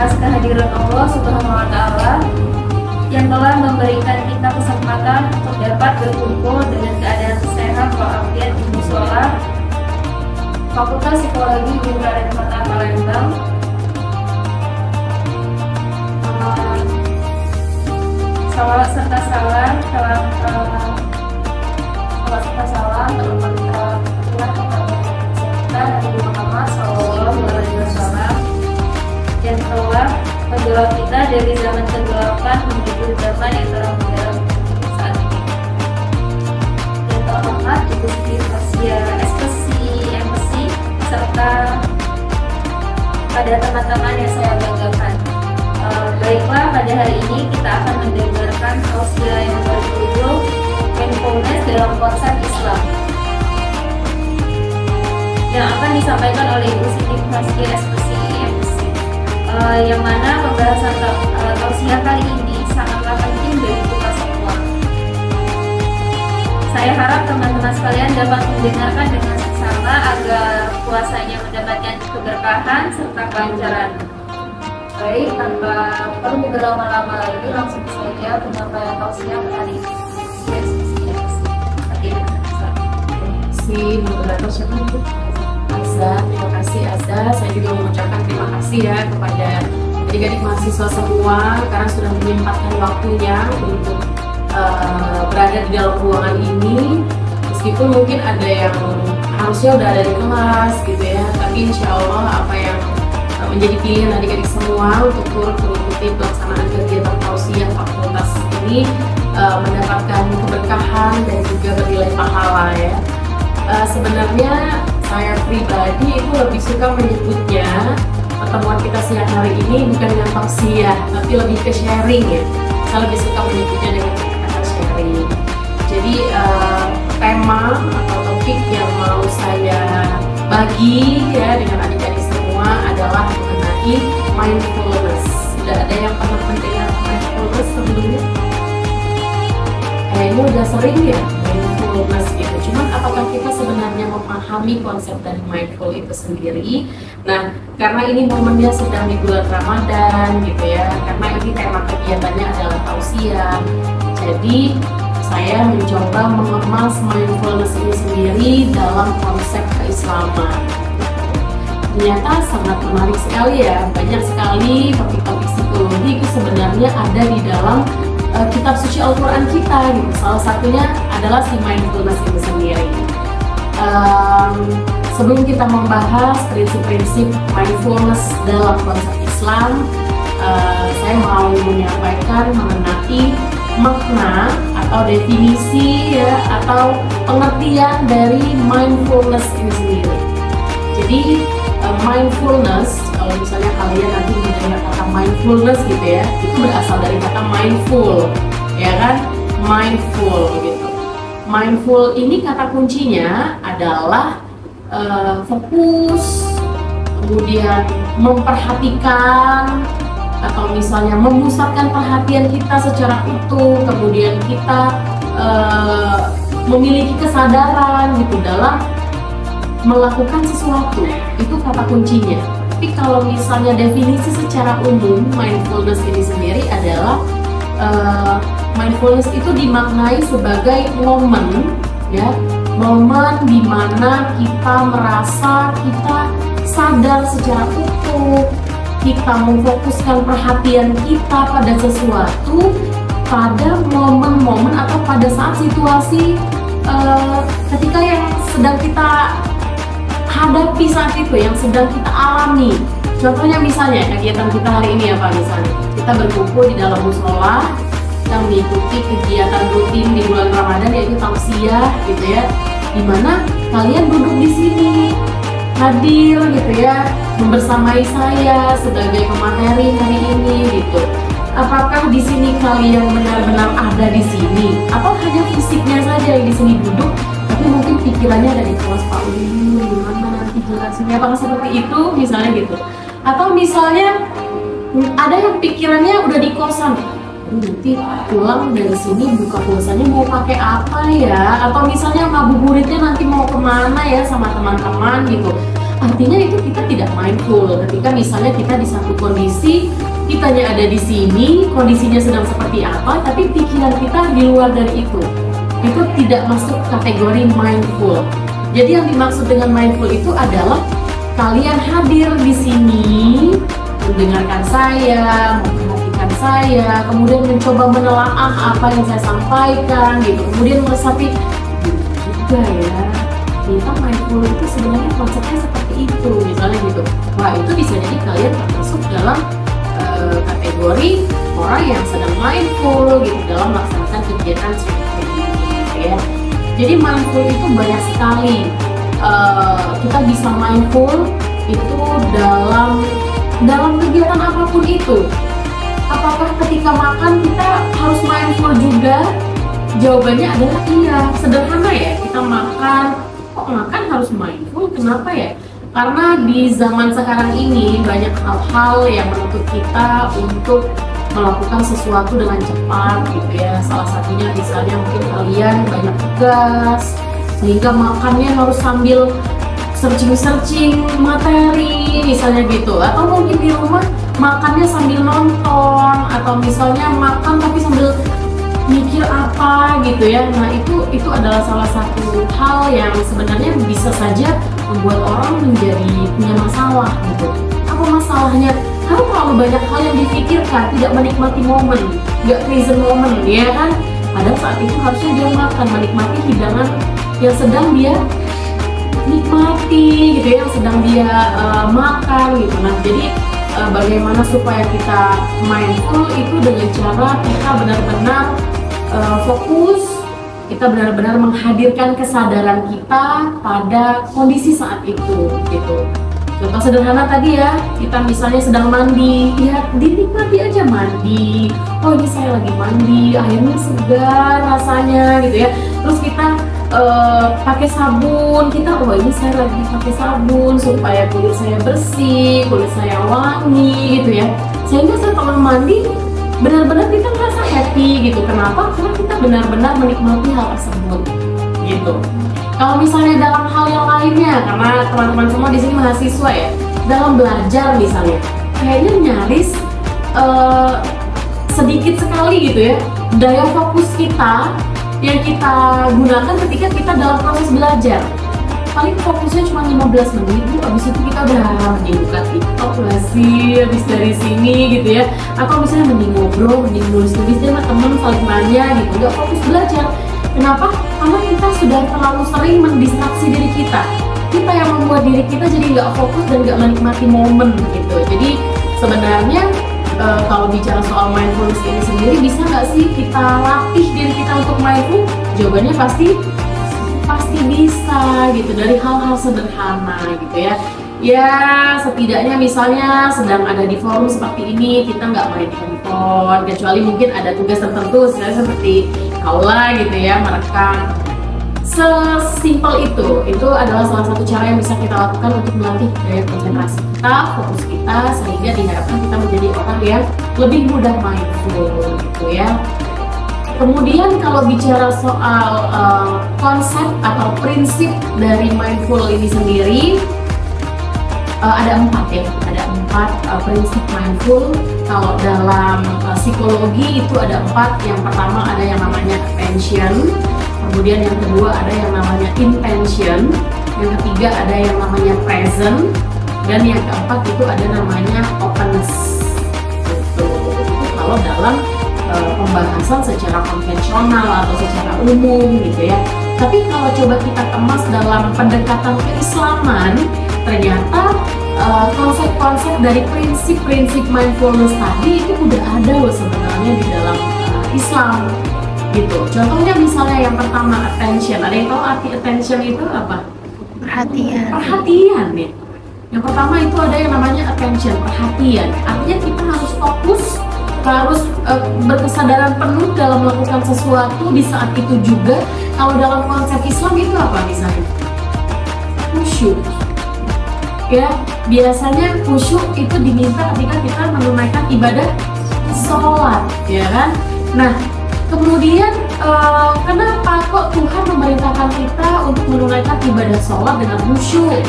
atas kehadiran Allah Subhanahu wa Ta'ala yang telah memberikan kita kesempatan untuk dapat berkumpul dengan keadaan sehat walafiat di musola Fakultas Psikologi Jurusan Mata Palembang. Salawat serta salam terutama kepada Nabi Muhammad SAW yang telah menjauh kita dari zaman kegelapan menuju zaman yang terang benderang saat ini. Yang terhormat Ibu Siti Fasya SPC serta pada teman-teman yang saya banggakan. Baiklah, pada hari ini kita akan mendengarkan tausiah yang berjudul Mindfulness dalam Konsep Islam yang akan disampaikan oleh Ibu Siti Fasya SPC yang mana pembahasan tausiah kali ini sangatlah penting bagi kita semua. Saya harap teman-teman sekalian dapat mendengarkan dengan seksama agar puasanya mendapatkan keberkahan serta kelancaran. Baik, tanpa perlu berlama-lama lagi, langsung saja penyampaian tausiah kali ini. Moderator siapa itu? Azza, terima kasih Azza. Saya juga mengucapkan terima kasih ya kepada adik-adik mahasiswa semua karena sudah menyempatkan waktunya untuk berada di dalam ruangan ini. Meskipun mungkin ada yang harusnya udah ada di kelas gitu ya, tapi insya Allah apa yang menjadi pilihan adik-adik semua untuk turut mengikuti pelaksanaan kegiatan tausiah fakultas ini mendapatkan keberkahan dan juga bernilai pahala ya. Sebenarnya saya pribadi itu lebih suka menyebutnya pertemuan kita siang hari ini bukan dengan tausiah tapi lebih ke sharing ya. Saya lebih suka menyebutnya dengan kata sharing. Jadi tema atau topik yang mau saya bagi ya dengan adik-adik semua adalah mengenai mindfulness. Sudah ada yang pernah mendengar mindfulness sebelumnya? Kayaknya udah sering ya mindfulness gitu. Cuman apakah kita sebenarnya memahami konsep dari mindful itu sendiri? Nah, karena ini momennya sedang di bulan Ramadan gitu ya, karena ini tema kegiatannya adalah tausiah. Jadi saya mencoba mengemas mindfulness ini sendiri dalam konsep keislaman. Ternyata sangat menarik sekali ya, banyak sekali topik-topik psikologi itu sebenarnya ada di dalam kitab suci Al-Quran kita gitu. Salah satunya adalah si mindfulness itu sendiri. Sebelum kita membahas prinsip-prinsip mindfulness dalam konsep Islam, saya mau menyampaikan mengenai makna atau definisi ya atau pengertian dari mindfulness ini sendiri. Jadi mindfulness, kalau misalnya kalian nanti mendengar kata mindfulness gitu ya, itu berasal dari kata mindful, ya kan? Mindful gitu. Mindful ini kata kuncinya adalah fokus, kemudian memperhatikan, atau misalnya memusatkan perhatian kita secara utuh, kemudian kita memiliki kesadaran gitu dalam melakukan sesuatu, itu kata kuncinya. Tapi kalau misalnya definisi secara umum mindfulness ini sendiri adalah mindfulness itu dimaknai sebagai momen ya, momen di mana kita merasa kita sadar secara utuh, kita memfokuskan perhatian kita pada sesuatu pada momen-momen atau pada saat situasi ketika yang sedang kita hadapi saat itu, yang sedang kita alami. Contohnya misalnya kegiatan kita hari ini apa misalnya? Kita berkumpul di dalam musola, kita mengikuti kegiatan rutin di bulan Ramadan yaitu tausiah gitu ya. Dimana kalian duduk di sini, hadir gitu ya, membersamai saya sebagai pemateri hari ini gitu. Apakah di sini kalian benar-benar ada di sini, atau hanya fisiknya saja yang di sini duduk, tapi mungkin pikirannya ada di kelas Pak Uyun, gimana nanti jelasinnya, apakah seperti itu misalnya gitu? Atau misalnya ada yang pikirannya udah di kosan, nanti pulang dari sini buka puasanya mau pakai apa ya? Atau misalnya ngabuburitnya nanti mau kemana ya sama teman-teman gitu. artinya itu kita tidak mindful. Ketika misalnya kita di satu kondisi, kitanya ada di sini, kondisinya sedang seperti apa, tapi pikiran kita di luar dari itu tidak masuk kategori mindful. Jadi yang dimaksud dengan mindful itu adalah kalian hadir di sini, mendengarkan saya, memperhatikan saya, kemudian mencoba menelaah apa yang saya sampaikan gitu, kemudian meresapi juga ya, kita mindful itu sebenarnya konsepnya seperti itu, misalnya gitu. Wah, itu bisa jadi kalian termasuk dalam kategori orang yang sedang mindful gitu dalam melaksanakan kegiatan stretching gitu ya. Jadi mindful itu banyak sekali. Kita bisa mindful itu dalam kegiatan apapun itu. Apakah ketika makan kita harus mindful juga? Jawabannya adalah iya. Sederhana ya, kita makan, kok makan harus mindful? Kenapa ya? Karena di zaman sekarang ini banyak hal-hal yang menuntut kita untuk melakukan sesuatu dengan cepat gitu ya. Salah satunya misalnya mungkin kalian banyak tugas sehingga makannya harus sambil searching materi misalnya gitu, atau mungkin di rumah makannya sambil nonton, atau misalnya makan tapi sambil mikir apa gitu ya. Nah itu adalah salah satu hal yang sebenarnya bisa saja membuat orang menjadi punya masalah gitu. Apa masalahnya? Karena terlalu banyak hal yang difikirkan, tidak menikmati momen, nggak present moment ya kan. Padahal saat itu harusnya dia makan, menikmati hidangan yang sedang dia nikmati gitu ya, yang sedang dia makan gitu. Nah jadi bagaimana supaya kita mindful itu dengan cara kita benar-benar fokus, kita benar-benar menghadirkan kesadaran kita pada kondisi saat itu gitu. Contoh sederhana tadi ya, kita misalnya sedang mandi, ya dinikmati aja mandi. Oh ini saya lagi mandi, airnya segar rasanya gitu ya. Terus kita pakai sabun, kita oh ini saya lagi pakai sabun supaya kulit saya bersih, kulit saya wangi gitu ya. Sehingga setelah mandi benar-benar kita merasa happy gitu. Kenapa? Karena kita benar-benar menikmati hal tersebut gitu. Kalau misalnya dalam hal yang lainnya, karena teman-teman semua di sini mahasiswa ya, dalam belajar misalnya, kayaknya nyaris sedikit sekali gitu ya daya fokus kita yang kita gunakan ketika kita dalam proses belajar. Paling fokusnya cuma 15 menit, abis itu kita udah mending buka TikTok lah sih, abis dari sini gitu ya. Atau misalnya mending ngobrol, mending nulis-nulis sama temen, saling nanya gitu, nggak fokus belajar. Kenapa? Karena kita sudah terlalu sering mendistraksi diri kita. Kita yang membuat diri kita jadi nggak fokus dan nggak menikmati momen gitu. Jadi sebenarnya kalau bicara soal mindfulness ini sendiri, bisa nggak sih kita latih diri kita untuk mindful? Jawabannya pasti bisa gitu, dari hal-hal sederhana gitu ya. Ya setidaknya misalnya sedang ada di forum seperti ini, kita nggak main handphone, kecuali mungkin ada tugas tertentu seperti kaula gitu ya, merekam. Sesimpel itu adalah salah satu cara yang bisa kita lakukan untuk melatih daya konsentrasi kita, fokus kita, sehingga diharapkan kita menjadi orang yang lebih mudah mindful gitu ya. Kemudian kalau bicara soal konsep atau prinsip dari mindful ini sendiri, ada 4 ya, ada 4 prinsip mindful. Kalau dalam psikologi itu ada 4. Yang pertama ada yang namanya attention, kemudian yang kedua ada yang namanya intention, yang ketiga ada yang namanya present, dan yang keempat itu ada namanya openness. Itu kalau dalam pembahasan secara konvensional atau secara umum gitu ya. Tapi kalau coba kita kemas dalam pendekatan keislaman, ternyata konsep-konsep dari prinsip-prinsip mindfulness tadi itu udah ada loh sebenarnya di dalam Islam gitu. Contohnya misalnya yang pertama attention. Ada yang tahu arti attention itu apa? Perhatian ya. Yang pertama itu ada yang namanya attention, perhatian. Artinya kita harus fokus, harus berkesadaran penuh dalam melakukan sesuatu di saat itu juga. Kalau dalam konsep Islam itu apa misalnya? Khusyuk. Ya, biasanya khusyuk itu diminta ketika kita menunaikan ibadah sholat, ya kan? Nah, kemudian kenapa kok Tuhan memerintahkan kita untuk menunaikan ibadah sholat dengan khusyuk?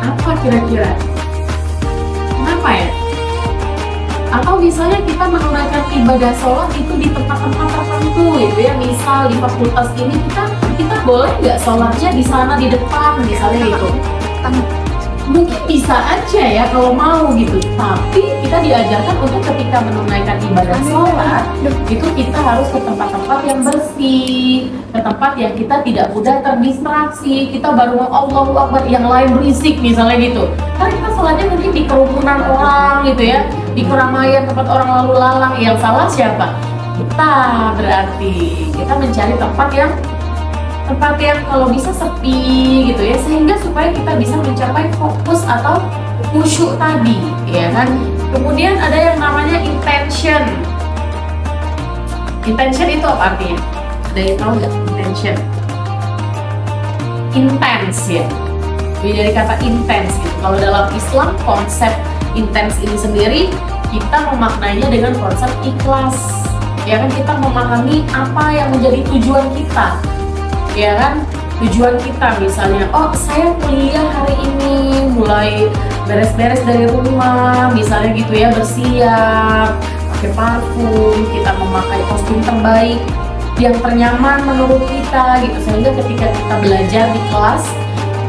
Apa kira-kira? Kenapa ya? Atau misalnya kita menunaikan ibadah sholat itu di tempat-tempat tertentu gitu ya, misal di fakultas ini kita boleh nggak sholatnya di sana di depan misalnya gitu. Mungkin bisa aja ya kalau mau gitu, tapi kita diajarkan untuk ketika menunaikan ibadah sholat itu kita harus ke tempat-tempat yang bersih, ke tempat yang kita tidak mudah terdistraksi. Kita baru Allahu Akbar, yang lain berisik misalnya gitu. Karena kita sholatnya mungkin di kerumunan orang gitu ya, di keramaian tempat orang lalu lalang. Yang salah siapa? Kita. Berarti kita mencari tempat yang kalau bisa sepi gitu ya, sehingga supaya kita bisa mencapai fokus atau khusyuk tadi ya kan. Kemudian ada yang namanya intention. Intention itu apa artinya? Ada yang tahu nggak intention? Intense ya, jadi dari kata intense gitu. Kalau dalam Islam konsep intense ini sendiri kita memaknainya dengan konsep ikhlas ya kan. Kita memahami apa yang menjadi tujuan kita ya kan. Tujuan kita misalnya, oh saya kuliah hari ini, mulai beres-beres dari rumah misalnya gitu ya, bersiap, pakai parfum, kita memakai kostum terbaik yang ternyaman menurut kita gitu, sehingga ketika kita belajar di kelas,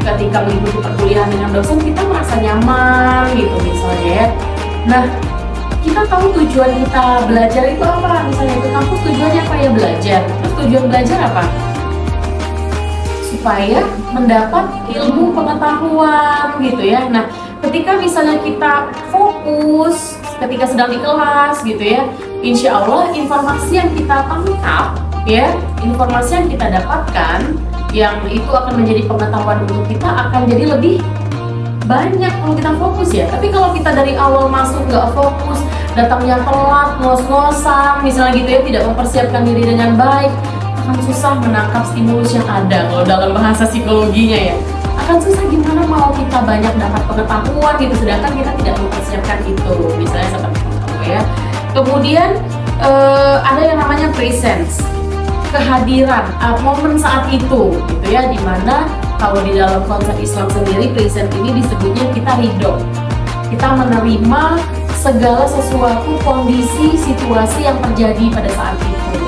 ketika mengikuti perkuliahan dengan dosen, kita merasa nyaman gitu misalnya ya. Nah, kita tahu tujuan kita belajar itu apa, misalnya itu kampus tujuannya apa ya, belajar. Terus tujuan belajar apa? Supaya mendapat ilmu pengetahuan gitu ya. Nah, ketika misalnya kita fokus ketika sedang di kelas gitu ya, insya Allah informasi yang kita tangkap ya, informasi yang kita dapatkan yang itu akan menjadi pengetahuan untuk kita akan jadi lebih banyak kalau kita fokus ya. Tapi kalau kita dari awal masuk nggak fokus, datangnya telat, ngos-ngosan misalnya gitu ya, tidak mempersiapkan diri dengan baik, akan susah menangkap stimulus yang ada. Kalau dalam bahasa psikologinya ya, akan susah gimana mau kita banyak dapat pengetahuan gitu, sedangkan kita tidak mempersiapkan itu, misalnya seperti itu ya. Kemudian ada yang namanya presence, kehadiran, momen saat itu gitu ya, dimana kalau di dalam konsep Islam sendiri present ini disebutnya kita ridho, kita menerima segala sesuatu kondisi situasi yang terjadi pada saat itu.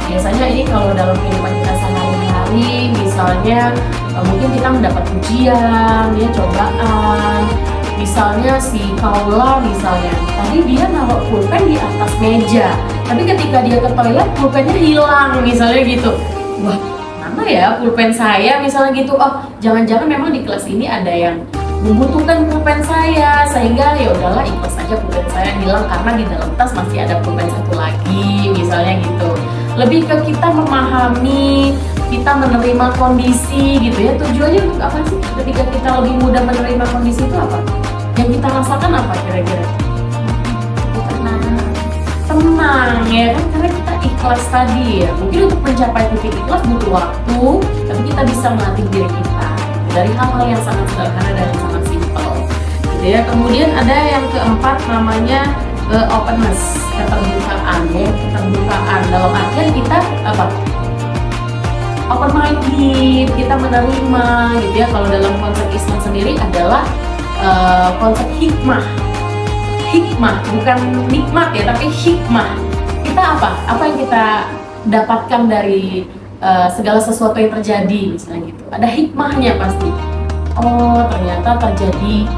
Biasanya ini kalau dalam kehidupan kita sehari-hari, misalnya mungkin kita mendapat ujian, ya cobaan, misalnya si Kaula misalnya, tadi dia naruh pulpen di atas meja, tapi ketika dia ke toilet pulpennya hilang misalnya gitu. Wah, mana ya pulpen saya misalnya gitu. Oh, jangan-jangan memang di kelas ini ada yang membutuhkan pulpen saya, sehingga ya udahlah ikhlas saja pulpen saya hilang karena di dalam tas masih ada pulpen satu lagi misalnya gitu. Lebih ke kita memahami, kita menerima kondisi gitu ya. Tujuannya untuk apa sih? Ketika kita lebih mudah menerima kondisi itu apa? Yang kita rasakan apa kira-kira? Tenang ya kan, karena kita ikhlas tadi ya. Mungkin untuk mencapai titik ikhlas butuh waktu, tapi kita bisa melatih diri kita dari hal-hal yang sangat sederhana dan sangat simpel gitu ya. Kemudian ada yang keempat namanya openness, keterbukaan ya. Keterbukaan dalam artian kita apa? Open minded, kita menerima gitu ya. Kalau dalam konsep Islam sendiri adalah konsep hikmah. Hikmah bukan nikmat ya, tapi hikmah. Kita apa yang kita dapatkan dari segala sesuatu yang terjadi misalnya gitu, ada hikmahnya pasti. Oh, ternyata terjadi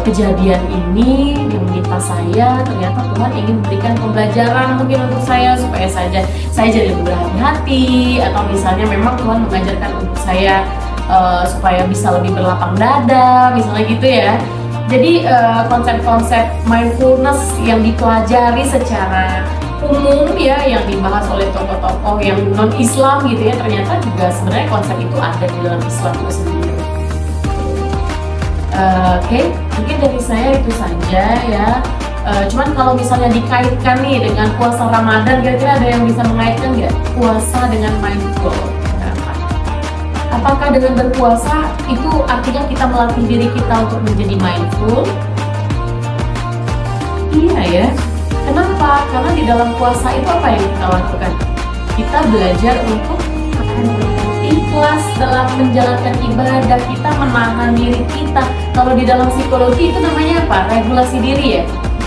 kejadian ini yang menimpa saya, ternyata Tuhan ingin memberikan pembelajaran mungkin untuk saya supaya saya jadi lebih berhati-hati, atau misalnya memang Tuhan mengajarkan untuk saya supaya bisa lebih berlapang dada misalnya gitu ya. Jadi konsep-konsep mindfulness yang dipelajari secara umum ya, yang dibahas oleh tokoh-tokoh yang non-Islam gitu ya, ternyata juga sebenarnya konsep itu ada di dalam Islam itu sendiri. Oke, mungkin dari saya itu saja ya. Cuman kalau misalnya dikaitkan nih dengan puasa Ramadan, kira-kira ada yang bisa mengaitkan nggak puasa dengan mindful? Apakah dengan berpuasa itu artinya kita melatih diri kita untuk menjadi mindful? Iya ya. Kenapa? Karena di dalam puasa itu apa yang kita lakukan? Kita belajar untuk ikhlas dalam menjalankan ibadah, kita menahan diri kita Kalau di dalam psikologi itu namanya apa? Regulasi diri ya.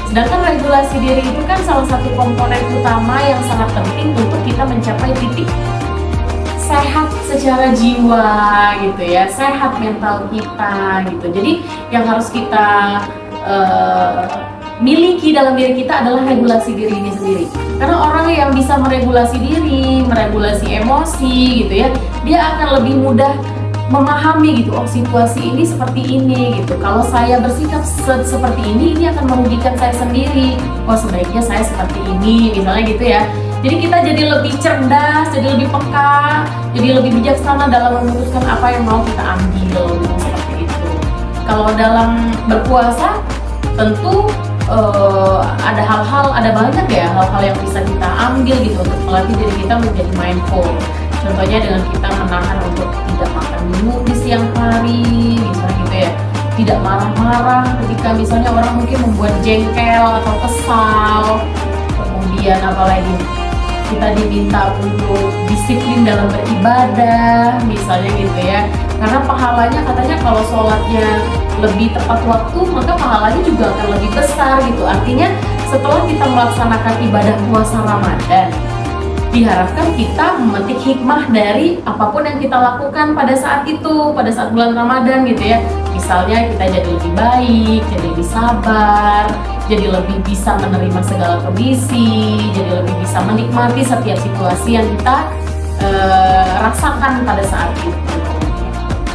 Sedangkan regulasi diri itu kan salah satu komponen utama yang sangat penting untuk kita mencapai titik sehat secara jiwa gitu ya, sehat mental kita gitu. Jadi yang harus kita miliki dalam diri kita adalah regulasi diri ini sendiri. Karena orang yang bisa meregulasi diri, meregulasi emosi gitu ya, dia akan lebih mudah memahami gitu, oh situasi ini seperti ini gitu. Kalau saya bersikap seperti ini akan merugikan saya sendiri. Oh sebaiknya saya seperti ini, misalnya gitu ya. Jadi kita jadi lebih cerdas, jadi lebih peka, jadi lebih bijaksana dalam memutuskan apa yang mau kita ambil seperti itu. Kalau dalam berpuasa tentu ada banyak ya hal-hal yang bisa kita ambil gitu untuk melatih diri kita menjadi mindful. Contohnya dengan kita menahan untuk tidak makan minum di siang hari, misalnya gitu ya. Tidak marah-marah ketika misalnya orang mungkin membuat jengkel atau kesal. Kemudian apalagi kita diminta untuk disiplin dalam beribadah, misalnya gitu ya. Karena pahalanya katanya kalau sholatnya lebih tepat waktu, maka pahalanya juga akan lebih besar gitu. Artinya setelah kita melaksanakan ibadah puasa Ramadan, diharapkan kita memetik hikmah dari apapun yang kita lakukan pada saat itu, pada saat bulan Ramadan gitu ya. Misalnya kita jadi lebih baik, jadi lebih sabar, jadi lebih bisa menerima segala kondisi, jadi lebih bisa menikmati setiap situasi yang kita rasakan pada saat itu.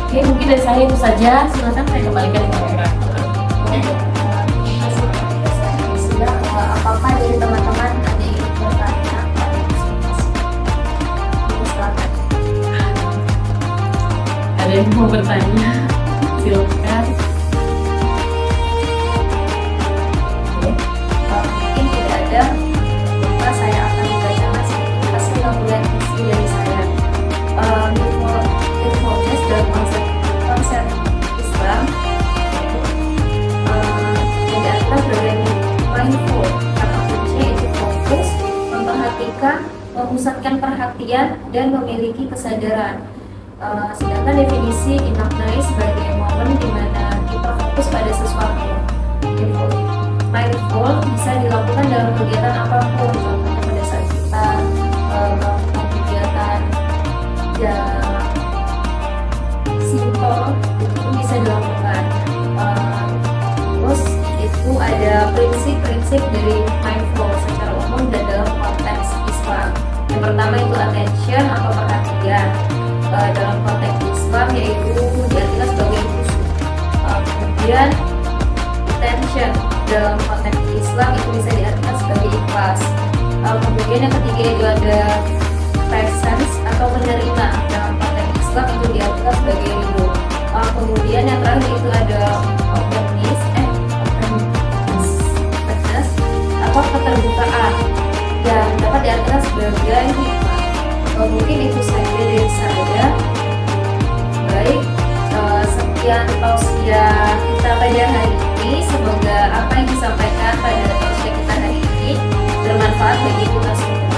Oke, mungkin dari saya itu saja. Silakan saya kembalikan ke moderator. Apakah dari teman-teman ada yang bertanya pada masing-masing? Silakan. Ada yang mau bertanya? Silakan. Mungkin tidak ada, maka saya akan membacakan sedikit hasil gabungan isi dari saya. Mindfulness dan konsep Islam yang di atas sebagai mindful, kata kunci itu fokus, memperhatikan, memusatkan perhatian dan memiliki kesadaran. Sedangkan definisi dimaknai sebagai momen di mana kita fokus pada sesuatu. Mindful bisa dilakukan dalam kegiatan apapun, contohnya pada saat kita melakukan kegiatan yang simple, itu pun bisa dilakukan. Terus itu ada prinsip-prinsip dari mindful secara umum dan dalam konteks Islam. Yang pertama itu attention atau perhatian. Dalam konteks Islam yaitu diartikan sebagai khusyuk. Kemudian attention dalam konteks Islam itu bisa diartikan sebagai ikhlas. Kemudian yang ketiga itu ada presence atau menerima. Dalam konteks Islam itu diartikan sebagai ridho. Kemudian yang terakhir itu ada openness atau keterbukaan yang dapat diartikan sebagai hikmah. Mungkin itu saja dari saya. Baik, sekian tausiah kita pada hari ini. Semoga apa yang disampaikan pada tausiah kita hari ini bermanfaat bagi kita semua.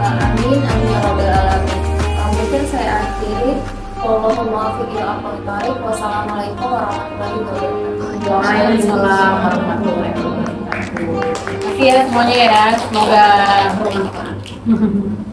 Amin, amin ya rabbal alamin. Mungkin saya akhiri. Wassalamualaikum warahmatullahi wabarakatuh. Waalaikumsalam warahmatullahi wabarakatuh. Terima kasih ya semuanya ya, semoga bermanfaat.